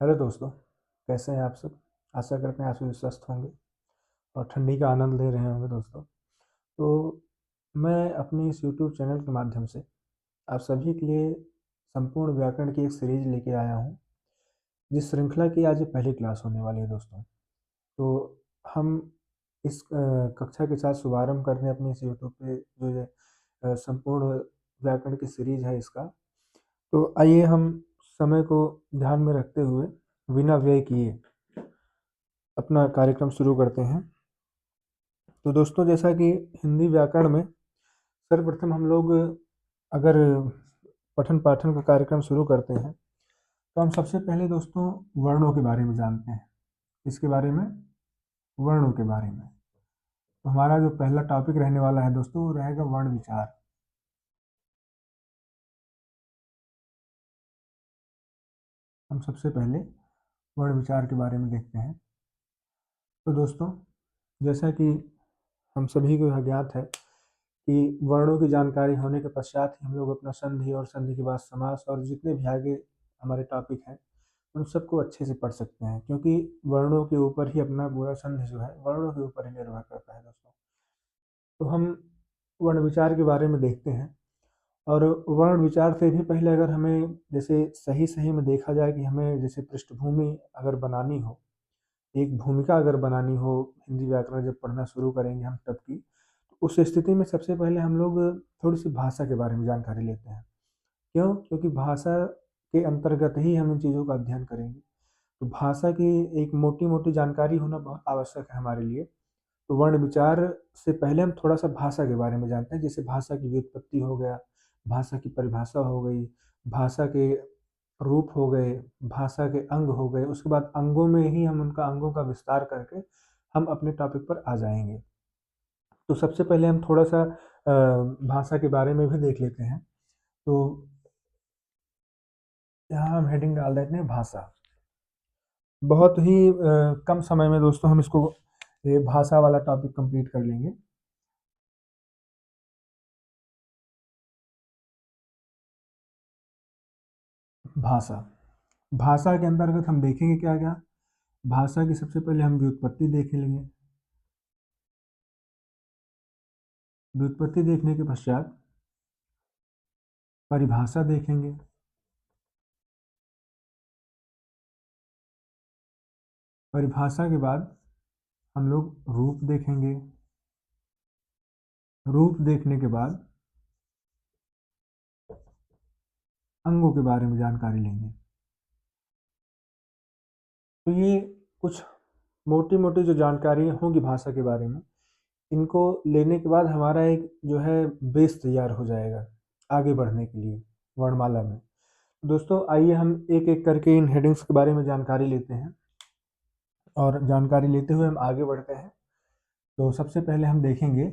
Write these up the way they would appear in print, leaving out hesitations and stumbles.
Hello दोस्तों। कैसे हैं आप सब? आशा करते हैं आप सभी स्वस्थ होंगे और ठंडी का आनंद ले रहे होंगे दोस्तों। तो मैं अपने इस यूट्यूब चैनल के माध्यम से आप सभी के लिए संपूर्ण व्याकरण की एक सीरीज लेके आया हूँ, जिस श्रृंखला की आज ये पहली क्लास होने वाली है दोस्तों। तो हम इस कक्षा के साथ शुभारंभ करते हैं अपने इस यूट्यूब पे जो ये संपूर्ण व्याकरण की सीरीज है इसका। तो आइए हम समय को ध्यान में रखते हुए बिना व्यय किए अपना कार्यक्रम शुरू करते हैं। तो दोस्तों, जैसा कि हिंदी व्याकरण में सर्वप्रथम हम लोग अगर पठन पाठन का कार्यक्रम शुरू करते हैं तो हम सबसे पहले दोस्तों वर्णों के बारे में जानते हैं। इसके बारे में, वर्णों के बारे में। तो हमारा जो पहला टॉपिक रहने वाला है दोस्तों वो रहेगा वर्ण विचार। हम सबसे पहले वर्ण विचार के बारे में देखते हैं। तो दोस्तों, जैसा कि हम सभी को यह ज्ञात है कि वर्णों की जानकारी होने के पश्चात ही हम लोग अपना संधि और संधि के बाद समास और जितने भी आगे हमारे टॉपिक हैं उन सबको अच्छे से पढ़ सकते हैं, क्योंकि वर्णों के ऊपर ही अपना पूरा संधि जो है वर्णों के ऊपर ही निर्भर करता है दोस्तों। तो हम वर्ण विचार के बारे में देखते हैं। और वर्ण विचार से भी पहले अगर हमें जैसे सही सही में देखा जाए कि हमें जैसे पृष्ठभूमि अगर बनानी हो, एक भूमिका अगर बनानी हो, हिंदी व्याकरण जब पढ़ना शुरू करेंगे हम तब की, तो उस स्थिति में सबसे पहले हम लोग थोड़ी सी भाषा के बारे में जानकारी लेते हैं। क्यों? क्योंकि भाषा के अंतर्गत ही हम इन चीज़ों का अध्ययन करेंगे। तो भाषा की एक मोटी मोटी जानकारी होना बहुत आवश्यक है हमारे लिए। तो वर्ण विचार से पहले हम थोड़ा सा भाषा के बारे में जानते हैं, जैसे भाषा की व्युत्पत्ति हो गया, भाषा की परिभाषा हो गई, भाषा के रूप हो गए, भाषा के अंग हो गए। उसके बाद अंगों में ही हम उनका अंगों का विस्तार करके हम अपने टॉपिक पर आ जाएंगे। तो सबसे पहले हम थोड़ा सा भाषा के बारे में भी देख लेते हैं। तो यहाँ हम हेडिंग डाल देते हैं भाषा। बहुत ही कम समय में दोस्तों हम इसको ये भाषा वाला टॉपिक कंप्लीट कर लेंगे। भाषा, भाषा के अंतर्गत हम देखेंगे क्या क्या। भाषा की सबसे पहले हम व्युत्पत्ति देख लेंगे। व्युत्पत्ति देखने के पश्चात परिभाषा देखेंगे। परिभाषा के बाद हम लोग रूप देखेंगे। रूप देखने के बाद अंगों के बारे में जानकारी लेंगे। तो ये कुछ मोटी मोटी जो जानकारियाँ होंगी भाषा के बारे में, इनको लेने के बाद हमारा एक जो है बेस तैयार हो जाएगा आगे बढ़ने के लिए वर्णमाला में। दोस्तों, आइए हम एक एक करके इन हेडिंग्स के बारे में जानकारी लेते हैं और जानकारी लेते हुए हम आगे बढ़ते हैं। तो सबसे पहले हम देखेंगे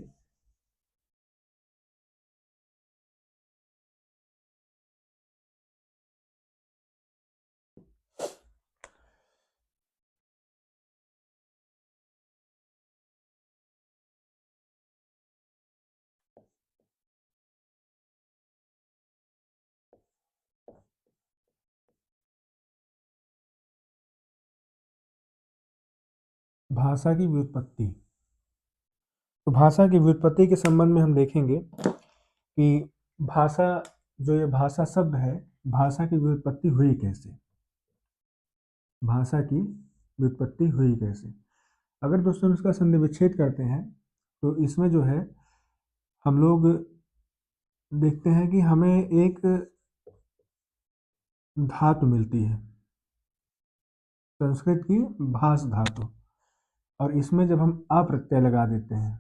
भाषा की व्युत्पत्ति। तो भाषा की व्युत्पत्ति के संबंध में हम देखेंगे कि भाषा, जो ये भाषा शब्द है, भाषा की व्युत्पत्ति हुई कैसे। भाषा की व्युत्पत्ति हुई कैसे। अगर दोस्तों हम इसका संधि विच्छेद करते हैं तो इसमें जो है हम लोग देखते हैं कि हमें एक धातु मिलती है, संस्कृत की भाष धातु। और इसमें जब हम आ प्रत्यय लगा देते हैं,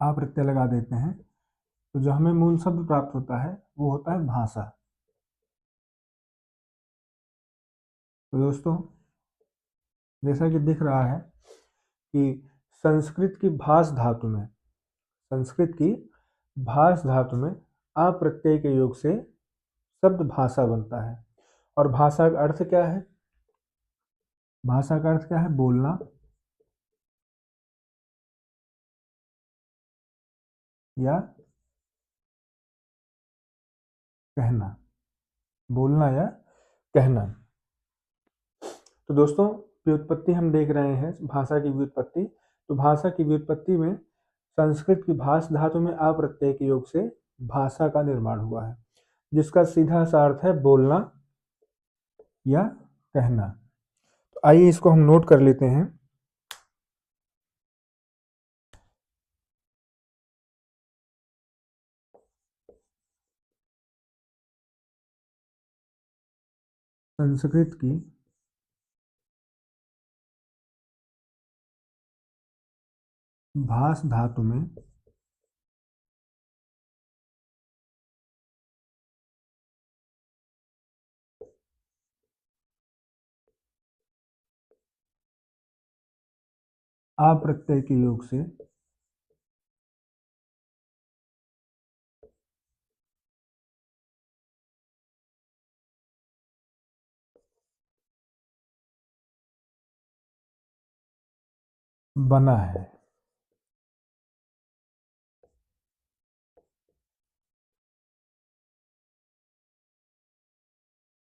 आ प्रत्यय लगा देते हैं, तो जो हमें मूल शब्द प्राप्त होता है वो होता है भाषा। तो दोस्तों, जैसा कि दिख रहा है कि संस्कृत की भाष धातु में, संस्कृत की भाष धातु में आ प्रत्यय के योग से शब्द भाषा बनता है। और भाषा का अर्थ क्या है? भाषा का अर्थ क्या है? बोलना या कहना। बोलना या कहना। तो दोस्तों व्युत्पत्ति हम देख रहे हैं, भाषा की व्युत्पत्ति। तो भाषा की व्युत्पत्ति में संस्कृत की भाष धातु में आ प्रत्यय के योग से भाषा का निर्माण हुआ है, जिसका सीधा सा अर्थ है बोलना या कहना। तो आइए इसको हम नोट कर लेते हैं। संस्कृत की भाष धातु में आ प्रत्यय के योग से बना है।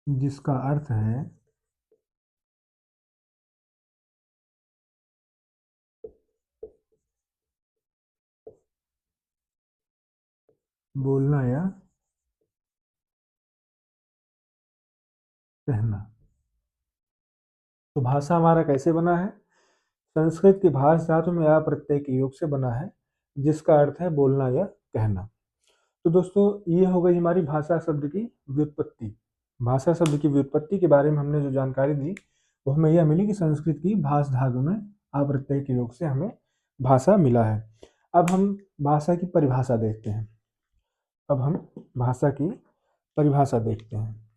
जिसका अर्थ है बोलना या कहना। तो भाषा हमारा कैसे बना है? संस्कृत की भाष धातु में आ प्रत्यय के योग से बना है, जिसका अर्थ है बोलना या कहना। तो दोस्तों ये हो गई हमारी भाषा शब्द की व्युत्पत्ति। भाषा शब्द की व्युत्पत्ति के बारे में हमने जो जानकारी दी वो हमें यह मिली कि संस्कृत की भाष धातु में आ प्रत्यय के योग से हमें भाषा मिला है। अब हम भाषा की परिभाषा देखते हैं। अब हम भाषा की परिभाषा देखते हैं।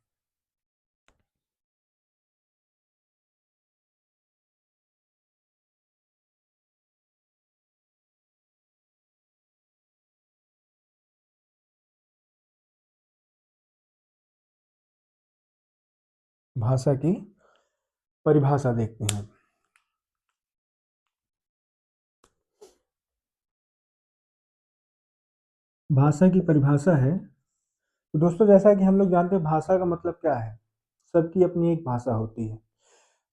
भाषा की परिभाषा देखते हैं। भाषा की परिभाषा है, तो दोस्तों जैसा कि हम लोग जानते हैं भाषा का मतलब क्या है, सबकी अपनी एक भाषा होती है।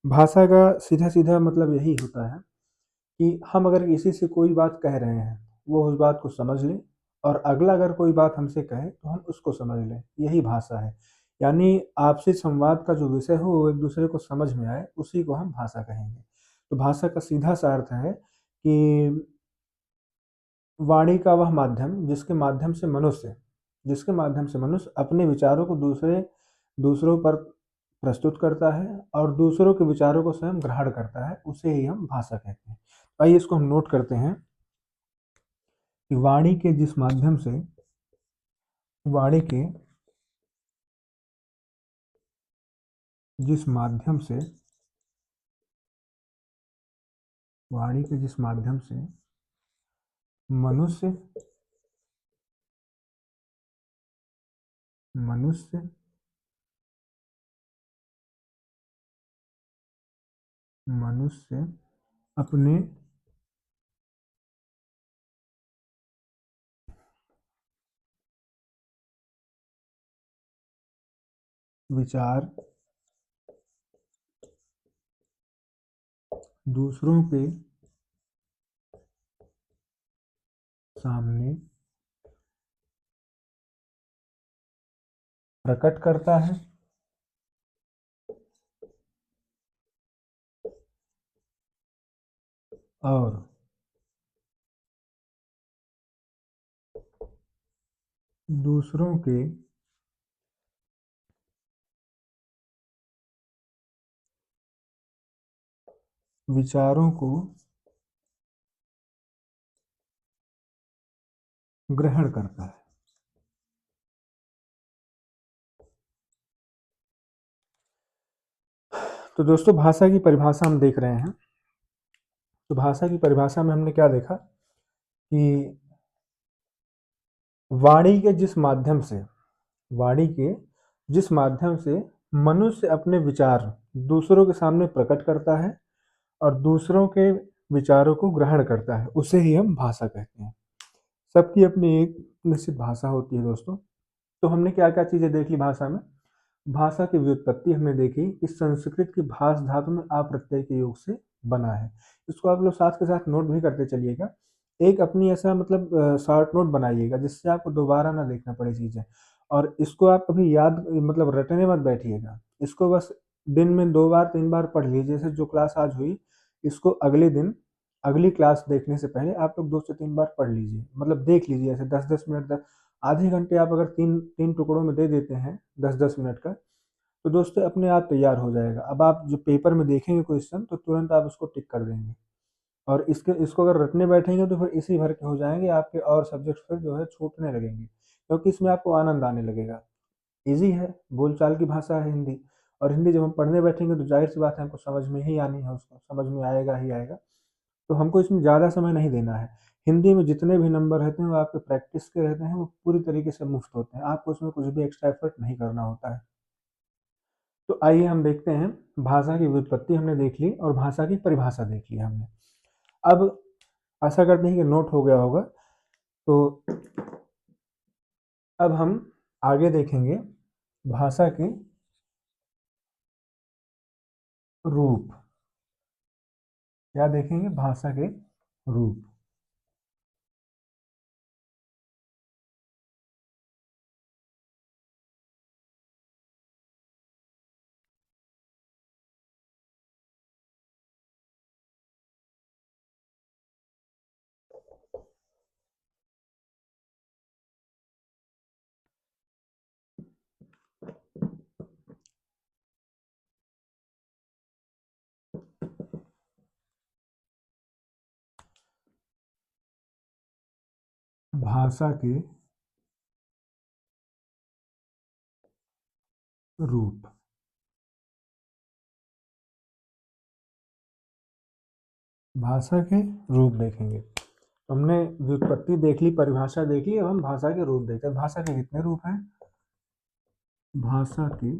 भाषा का सीधा सीधा मतलब यही होता है कि हम अगर किसी से कोई बात कह रहे हैं, वो उस बात को समझ ले, और अगला अगर कोई बात हमसे कहे तो हम उसको समझ लें, यही भाषा है। यानी आपसी संवाद का जो विषय हो वो एक दूसरे को समझ में आए, उसी को हम भाषा कहेंगे। तो भाषा का सीधा सा अर्थ है कि वाणी का वह माध्यम जिसके माध्यम से मनुष्य अपने विचारों को दूसरों पर प्रस्तुत करता है और दूसरों के विचारों को स्वयं ग्रहण करता है, उसे ही हम भाषा कहते हैं। आइए इसको हम नोट करते हैं कि वाणी के जिस माध्यम से मनुष्य मनुष्य मनुष्य अपने विचार दूसरों के सामने प्रकट करता है और दूसरों के विचारों को ग्रहण करता है। तो दोस्तों भाषा की परिभाषा हम देख रहे हैं। तो भाषा की परिभाषा में हमने क्या देखा कि वाणी के जिस माध्यम से मनुष्य अपने विचार दूसरों के सामने प्रकट करता है और दूसरों के विचारों को ग्रहण करता है, उसे ही हम भाषा कहते हैं। सबकी अपनी एक निश्चित भाषा होती है दोस्तों। तो हमने क्या क्या चीजें देख ली भाषा में? भाषा की व्युत्पत्ति हमने देखी कि संस्कृत की भाष धातु में आ प्रत्यय के योग से बना है। इसको आप लोग साथ के साथ नोट भी करते चलिएगा। एक अपनी ऐसा मतलब शॉर्ट नोट बनाइएगा जिससे आपको दोबारा ना देखना पड़े चीज़ें, और इसको आप कभी याद मतलब रटने मत बैठिएगा। इसको बस दिन में 2 बार 3 बार पढ़ लीजिए। जैसे जो क्लास आज हुई, इसको अगले दिन अगली क्लास देखने से पहले आप लोग 2 से 3 बार पढ़ लीजिए, मतलब देख लीजिए ऐसे 10-10 मिनट तक। आधे घंटे आप अगर 3 टुकड़ों में दे देते हैं 10-10 मिनट का, तो दोस्तों अपने आप तैयार हो जाएगा। अब आप जो पेपर में देखेंगे क्वेश्चन तो तुरंत आप उसको टिक कर देंगे, और इसको अगर रटने बैठेंगे तो फिर इसी भर के हो जाएंगे आपके, और सब्जेक्ट फिर जो है छूटने लगेंगे, क्योंकि इसमें आपको आनंद आने लगेगा। ईजी है, बोलचाल की भाषा है हिंदी, और हिंदी जब हम पढ़ने बैठेंगे तो जाहिर सी बात है हमको समझ में ही आनी है, उसको समझ में आएगा ही आएगा। तो हमको इसमें ज़्यादा समय नहीं देना है। हिंदी में जितने भी नंबर रहते हैं वो आपके प्रैक्टिस के रहते हैं, वो पूरी तरीके से मुफ्त होते हैं, आपको उसमें कुछ भी एक्स्ट्रा एफर्ट नहीं करना होता है। तो आइए हम देखते हैं, भाषा की व्युत्पत्ति हमने देख ली और भाषा की परिभाषा देख ली हमने। अब आशा करते हैं कि नोट हो गया होगा। तो अब हम आगे देखेंगे भाषा के रूप। क्या देखेंगे? भाषा के रूप। भाषा के रूप। भाषा के रूप देखेंगे। तो हमने व्युत्पत्ति देख ली, परिभाषा देख ली, अब हम भाषा के रूप देखते हैं। भाषा के कितने रूप हैं? भाषा के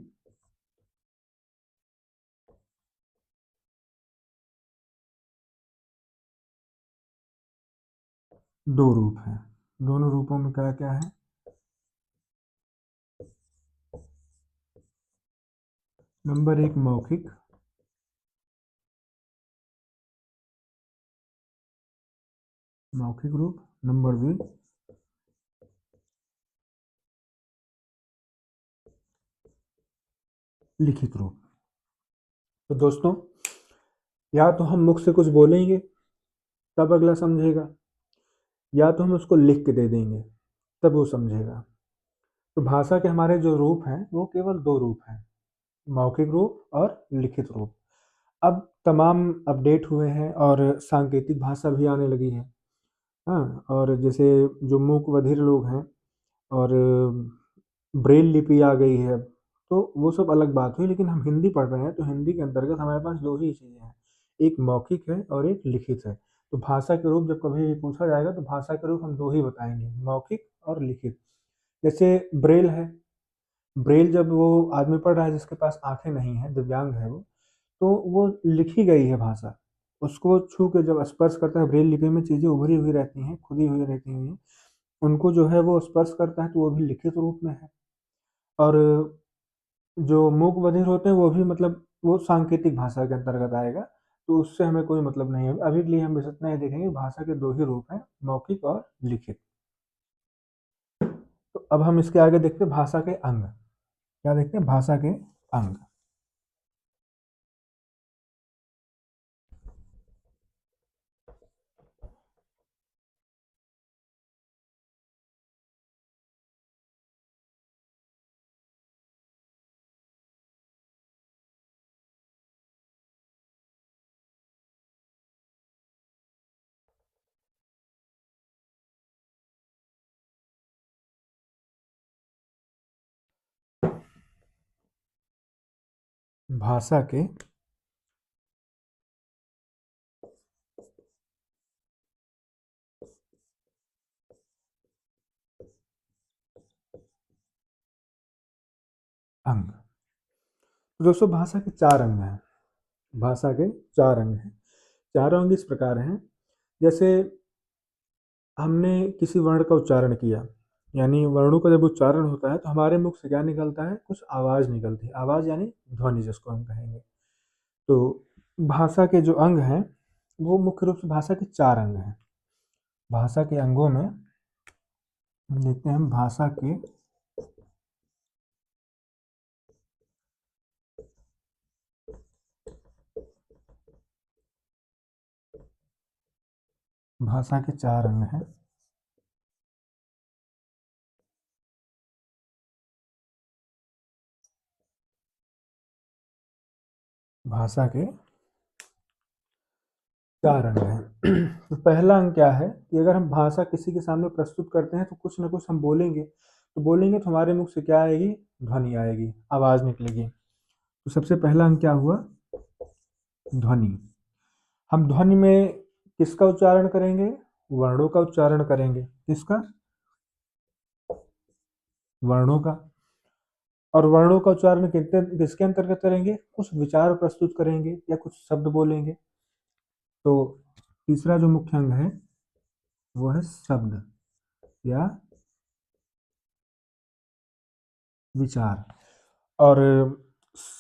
2 रूप हैं। दोनों रूपों में क्या क्या है? नंबर 1 मौखिक, मौखिक रूप। नंबर 2 लिखित रूप। तो दोस्तों, या तो हम मुख से कुछ बोलेंगे तब अगला समझेगा, या तो हम उसको लिख के दे देंगे तब वो समझेगा। तो भाषा के हमारे जो रूप हैं वो केवल 2 रूप हैं, मौखिक रूप और लिखित रूप। अब तमाम अपडेट हुए हैं और सांकेतिक भाषा भी आने लगी है। हाँ, और जैसे जो मूक बधिर लोग हैं, और ब्रेल लिपि आ गई है, तो वो सब अलग बात हुई। लेकिन हम हिंदी पढ़ रहे हैं तो हिंदी के अंतर्गत हमारे पास 2 ही चीज़ें हैं, एक मौखिक है और एक लिखित है। तो भाषा के रूप जब कभी भी पूछा जाएगा तो भाषा के रूप हम 2 ही बताएंगे, मौखिक और लिखित। जैसे ब्रेल है, ब्रेल जब वो आदमी पढ़ रहा है जिसके पास आंखें नहीं है, दिव्यांग है वो, तो वो लिखी गई है भाषा। उसको छू के जब स्पर्श करता है, ब्रेल लिपि में चीज़ें उभरी हुई रहती हैं, खुदी हुई रहती हैं, उनको जो है वो स्पर्श करता है तो वो भी लिखित रूप में है। और जो मूक बधिर होते हैं वो भी मतलब वो सांकेतिक भाषा के अंतर्गत आएगा, तो उससे हमें कोई मतलब नहीं है। अभी के लिए हम बस इतना ही देखेंगे, भाषा के 2 ही रूप हैं, मौखिक और लिखित। तो अब हम इसके आगे देखते हैं भाषा के अंग। क्या देखते हैं? भाषा के अंग। भाषा के अंग। तो दोस्तों, भाषा के 4 अंग हैं। भाषा के 4 अंग हैं। चारों अंग इस प्रकार हैं, जैसे हमने किसी वर्ण का उच्चारण किया, यानी वर्णों का जब उच्चारण होता है तो हमारे मुख से क्या निकलता है, कुछ आवाज़ निकलती है। आवाज़ यानी ध्वनि जिसको हम कहेंगे। तो भाषा के जो अंग हैं वो मुख्य रूप से भाषा के 4 अंग हैं। भाषा के अंगों में हम देखते हैं भाषा के 4 अंग हैं। भाषा के 4 अंग हैं। तो पहला अंग क्या है कि अगर हम भाषा किसी के सामने प्रस्तुत करते हैं तो कुछ ना कुछ हम बोलेंगे। तो बोलेंगे तो हमारे मुख से क्या आएगी, ध्वनि आएगी, आवाज़ निकलेगी। तो सबसे पहला अंग क्या हुआ, ध्वनि। हम ध्वनि में किसका उच्चारण करेंगे, वर्णों का उच्चारण करेंगे। किसका, वर्णों का। और वर्णों का उच्चारण किसके अंतर्गत करेंगे, कुछ विचार प्रस्तुत करेंगे या कुछ शब्द बोलेंगे। तो तीसरा जो मुख्य अंग है वो है शब्द या विचार। और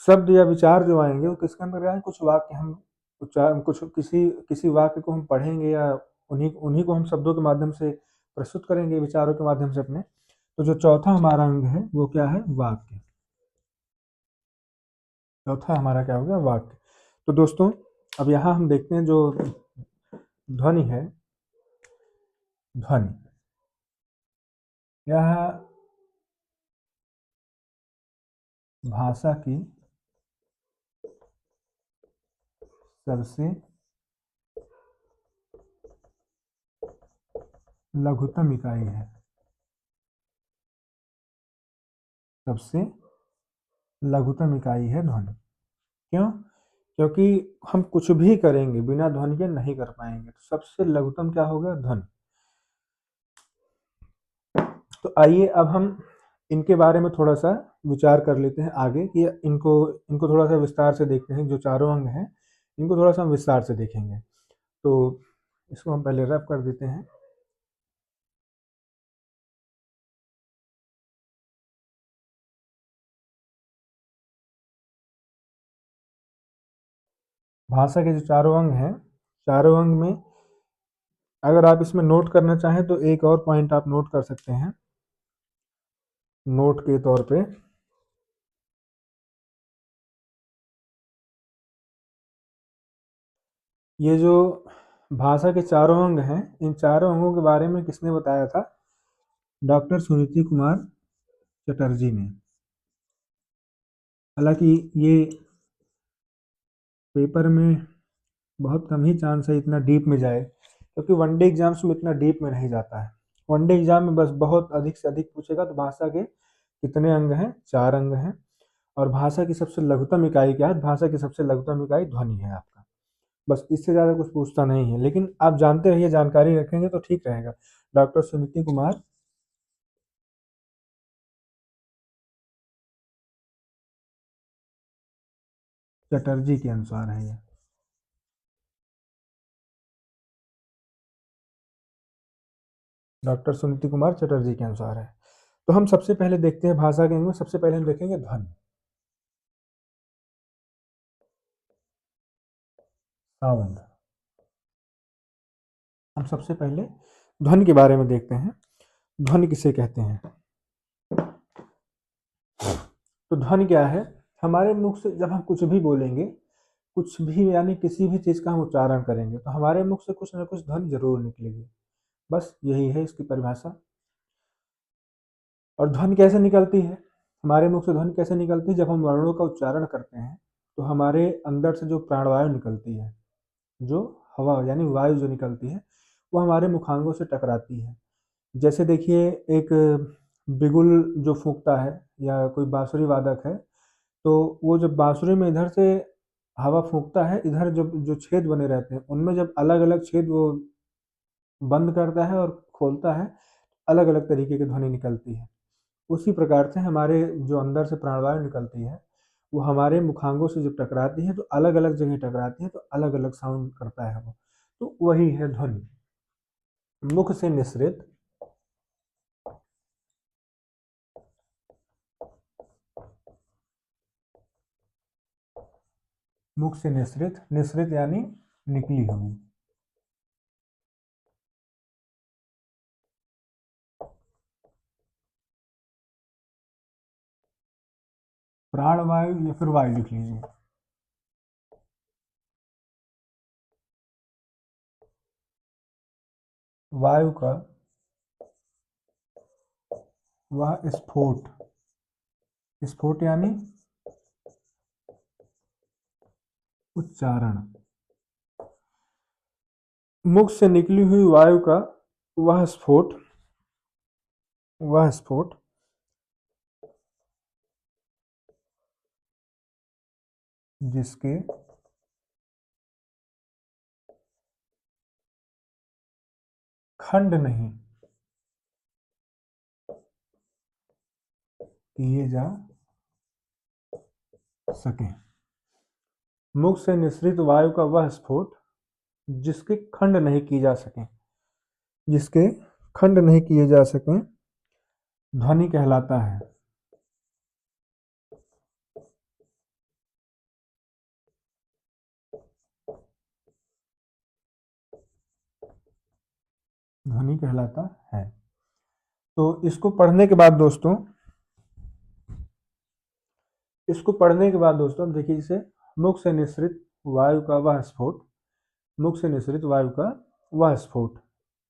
शब्द या विचार जो आएंगे वो किसके अंदर आएंगे, कुछ वाक्य हम उच्चारण, कुछ किसी किसी वाक्य को हम पढ़ेंगे या उन्हीं उन्हीं को हम शब्दों के माध्यम से प्रस्तुत करेंगे, विचारों के माध्यम से अपने। तो जो चौथा हमारा अंग है वो क्या है, वाक्य। चौथा हमारा क्या हो गया, वाक्य। तो दोस्तों अब यहाँ हम देखते हैं जो ध्वनि है, ध्वनि यह भाषा की सबसे लघुतम इकाई है। सबसे लघुतम इकाई है ध्वनि। क्यों, क्योंकि हम कुछ भी करेंगे बिना ध्वनि के नहीं कर पाएंगे। तो सबसे लघुतम क्या होगा, ध्वनि। तो आइए अब हम इनके बारे में थोड़ा सा विचार कर लेते हैं आगे, कि इनको इनको थोड़ा सा विस्तार से देखते हैं। जो चारों अंग हैं इनको थोड़ा सा हम विस्तार से देखेंगे। तो इसको हम पहले रब कर देते हैं। भाषा के जो चारों अंग हैं, चारों अंग में अगर आप इसमें नोट करना चाहें तो एक और पॉइंट आप नोट कर सकते हैं, नोट के तौर पे। ये जो भाषा के चारों अंग हैं, इन चारों अंगों के बारे में किसने बताया था, डॉक्टर सुनीति कुमार चटर्जी ने। हालांकि ये पेपर में बहुत कम ही चांस है इतना डीप में जाए, क्योंकि वनडे एग्जाम्स में इतना डीप में नहीं जाता है। वनडे एग्जाम में बस बहुत अधिक से अधिक पूछेगा तो भाषा के कितने अंग हैं, 4 अंग हैं। और भाषा की सबसे लघुतम इकाई क्या है, भाषा की सबसे लघुतम इकाई ध्वनि है आपका। बस इससे ज़्यादा कुछ पूछता नहीं है, लेकिन आप जानते रहिए, जानकारी रखेंगे तो ठीक रहेगा। डॉक्टर सुनीति कुमार चटर्जी के अनुसार है ये। डॉक्टर सुनीति कुमार चटर्जी के अनुसार है। तो हम सबसे पहले देखते हैं भाषा के अंग में, सबसे पहले हम देखेंगे ध्वनि, साउंड। हम सबसे पहले ध्वनि के बारे में देखते हैं, ध्वनि किसे कहते हैं। तो ध्वनि क्या है, हमारे मुख से जब हम कुछ भी बोलेंगे, कुछ भी यानी किसी भी चीज़ का हम उच्चारण करेंगे तो हमारे मुख से कुछ ना कुछ ध्वनि जरूर निकलेगी। बस यही है इसकी परिभाषा। और ध्वनि कैसे निकलती है, हमारे मुख से ध्वनि कैसे निकलती है, जब हम वर्णों का उच्चारण करते हैं तो हमारे अंदर से जो प्राणवायु निकलती है, जो हवा यानी वायु जो निकलती है, वो हमारे मुखांगों से टकराती है। जैसे देखिए, एक बिगुल जो फूंकता है या कोई बांसुरी वादक है, तो वो जब बांसुरी में इधर से हवा फूंकता है, इधर जब जो छेद बने रहते हैं उनमें जब अलग अलग छेद वो बंद करता है और खोलता है, अलग अलग तरीके की ध्वनि निकलती है। उसी प्रकार से हमारे जो अंदर से प्राणवायु निकलती है, वो हमारे मुखांगों से जब टकराती है तो अलग अलग जगह टकराती है, तो अलग अलग साउंड करता है वो। तो वही है ध्वनि। मुख से निसृत मुख से निसृत, निसृत यानी निकली हुई। प्राणवायु या फिर वायु लिख लीजिए। वायु का वह स्फोट, स्फोट यानी उच्चारण। मुख से निकली हुई वायु का वह स्फोट, वह स्फोट जिसके खंड नहीं किए जा सके। मुख से निसृत वायु का वह स्फोट जिसके खंड नहीं किए जा सके, जिसके खंड नहीं किए जा सके, ध्वनि कहलाता है। ध्वनि कहलाता है। तो इसको पढ़ने के बाद दोस्तों, इसको पढ़ने के बाद दोस्तों देखिए, इसे मुख से निसृत वायु का वह स्फोट, मुख से निसृत वायु का वह स्फोट,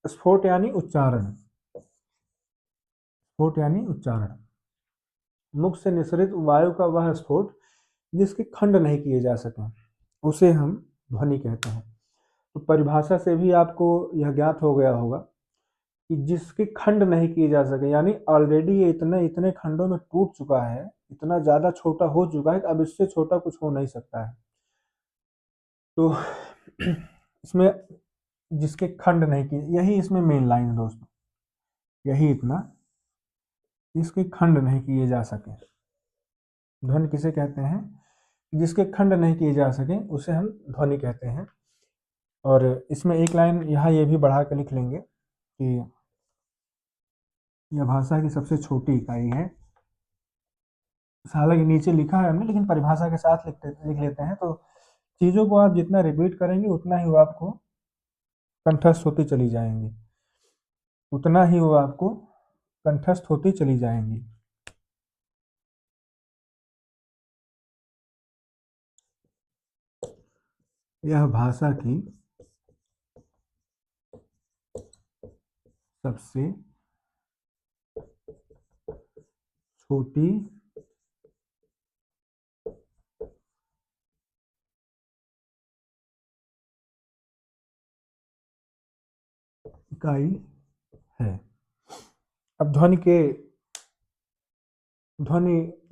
स्फोट यानी उच्चारण, स्फोट यानी उच्चारण। मुख से निसृत वायु का वह स्फोट जिसके खंड नहीं किए जा सके, उसे हम ध्वनि कहते हैं। तो परिभाषा से भी आपको यह ज्ञात हो गया होगा कि जिसके खंड नहीं किए जा सके, यानी ऑलरेडी ये इतने इतने खंडों में टूट चुका है, इतना ज़्यादा छोटा हो चुका है कि अब इससे छोटा कुछ हो नहीं सकता है। तो इसमें जिसके खंड नहीं किए, यही इसमें मेन लाइन है दोस्तों, यही इतना, इसके खंड नहीं किए जा सके। ध्वनि किसे कहते हैं? जिसके खंड नहीं किए जा सके उसे हम ध्वनि कहते हैं। और इसमें एक लाइन यहाँ ये भी बढ़ा कर लिख लेंगे कि यह भाषा की सबसे छोटी इकाई है। हालांकि नीचे लिखा है हमने, लेकिन परिभाषा के साथ लिख लेते हैं। तो चीज़ों को आप जितना रिपीट करेंगे उतना ही वो आपको कंठस्थ होती चली जाएंगी, उतना ही वो आपको कंठस्थ होती चली जाएंगी। यह भाषा की सबसे छोटी इकाई है। अब ध्वनि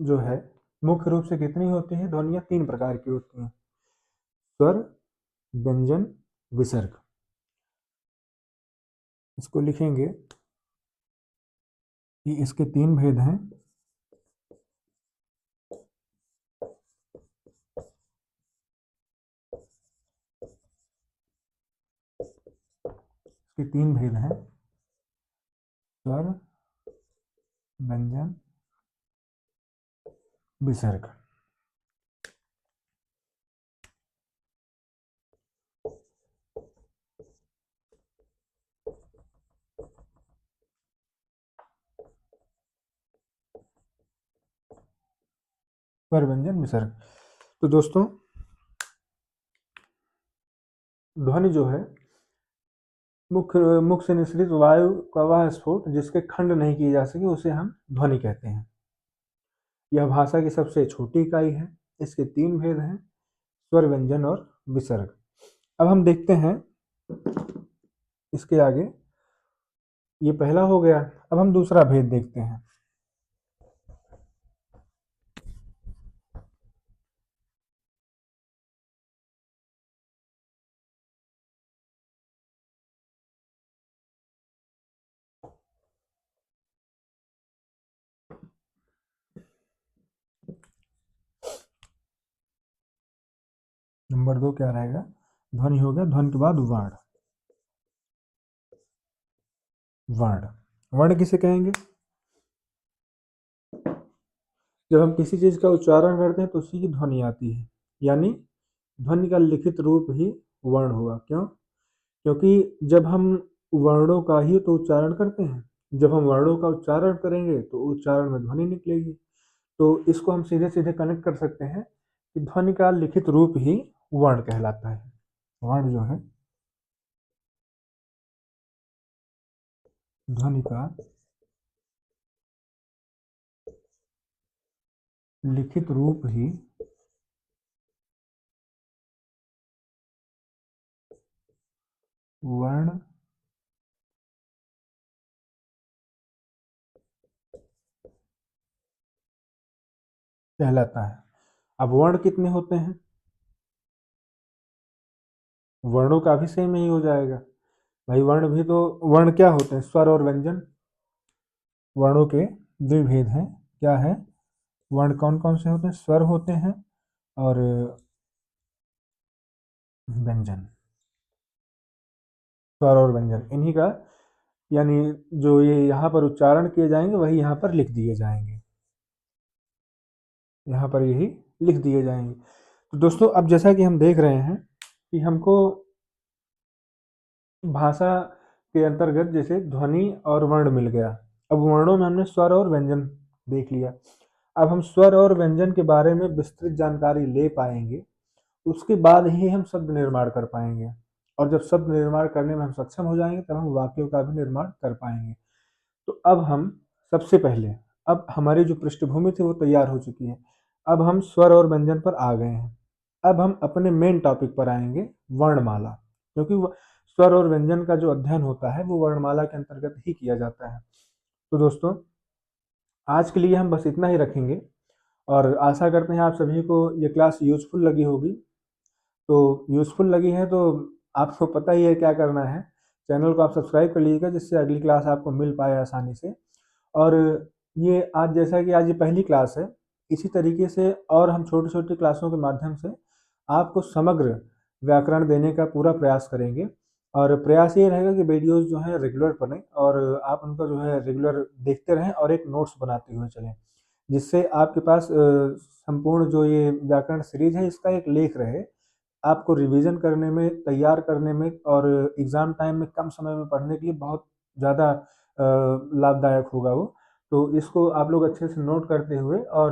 जो है मुख्य रूप से कितनी होती है? ध्वनियाँ 3 प्रकार की होती हैं, स्वर, व्यंजन, विसर्ग। इसको लिखेंगे कि इसके 3 भेद हैं। इसके 3 भेद हैं, स्वर, व्यंजन, विसर्ग। स्वर, व्यंजन, विसर्ग। तो दोस्तों ध्वनि जो है मुख से निसृत वायु का वह स्फोट जिसके खंड नहीं किए जा सके उसे हम ध्वनि कहते हैं। यह भाषा की सबसे छोटी इकाई है। इसके 3 भेद हैं, स्वर, व्यंजन और विसर्ग। अब हम देखते हैं इसके आगे, ये पहला हो गया। अब हम दूसरा भेद देखते हैं। नंबर 2 क्या रहेगा? ध्वनि हो गया। ध्वनि के बाद वर्ण। वर्ण, वर्ण किसे कहेंगे? जब हम किसी चीज का उच्चारण करते हैं तो उसी की ध्वनि आती है, यानी ध्वनि का लिखित रूप ही वर्ण हुआ। क्यों? क्योंकि जब हम वर्णों का ही तो उच्चारण करते हैं, जब हम वर्णों का उच्चारण करेंगे तो उच्चारण में ध्वनि निकलेगी। तो इसको हम सीधे-सीधे कनेक्ट कर सकते हैं कि ध्वनि का लिखित रूप ही वर्ण कहलाता है। वर्ण जो है, ध्वनि का लिखित रूप ही वर्ण कहलाता है। अब वर्ण कितने होते हैं? वर्णों का भी सेम ही हो जाएगा भाई। वर्ण भी तो, वर्ण क्या होते हैं? स्वर और व्यंजन। वर्णों के द्विभेद हैं। क्या है? वर्ण कौन कौन से होते हैं? स्वर होते हैं और व्यंजन। स्वर और व्यंजन इन्हीं का, यानी जो ये यहाँ पर उच्चारण किए जाएंगे वही यहाँ पर लिख दिए जाएंगे, यहाँ पर यही लिख दिए जाएंगे। तो दोस्तों, अब जैसा कि हम देख रहे हैं कि हमको भाषा के अंतर्गत जैसे ध्वनि और वर्ण मिल गया। अब वर्णों में हमने स्वर और व्यंजन देख लिया। अब हम स्वर और व्यंजन के बारे में विस्तृत जानकारी ले पाएंगे, उसके बाद ही हम शब्द निर्माण कर पाएंगे। और जब शब्द निर्माण करने में हम सक्षम हो जाएंगे तब हम वाक्यों का भी निर्माण कर पाएंगे। तो अब हम सबसे पहले, अब हमारी जो पृष्ठभूमि थी वो तैयार हो चुकी है। अब हम स्वर और व्यंजन पर आ गए हैं। अब हम अपने मेन टॉपिक पर आएंगे, वर्णमाला। क्योंकि स्वर और व्यंजन का जो अध्ययन होता है वो वर्णमाला के अंतर्गत ही किया जाता है। तो दोस्तों, आज के लिए हम बस इतना ही रखेंगे और आशा करते हैं आप सभी को ये क्लास यूजफुल लगी होगी। तो यूजफुल लगी है तो आपको पता ही है क्या करना है। चैनल को आप सब्सक्राइब कर लीजिएगा जिससे अगली क्लास आपको मिल पाए आसानी से। और ये आज, जैसा कि आज ये पहली क्लास है, इसी तरीके से और हम छोटी छोटी क्लासों के माध्यम से आपको समग्र व्याकरण देने का पूरा प्रयास करेंगे। और प्रयास ये रहेगा कि वीडियोस जो हैं रेगुलर बने और आप उनका जो है रेगुलर देखते रहें और एक नोट्स बनाते हुए चलें, जिससे आपके पास संपूर्ण जो ये व्याकरण सीरीज है इसका एक लेख रहे, आपको रिवीजन करने में, तैयार करने में और एग्ज़ाम टाइम में कम समय में पढ़ने के लिए बहुत ज़्यादा लाभदायक होगा वो। तो इसको आप लोग अच्छे से नोट करते हुए और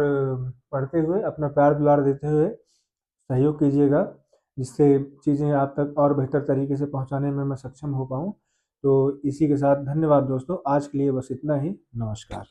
पढ़ते हुए अपना प्यार दुलार देते हुए सहयोग कीजिएगा, जिससे चीज़ें आप तक और बेहतर तरीके से पहुंचाने में मैं सक्षम हो पाऊँ। तो इसी के साथ धन्यवाद दोस्तों, आज के लिए बस इतना ही। नमस्कार।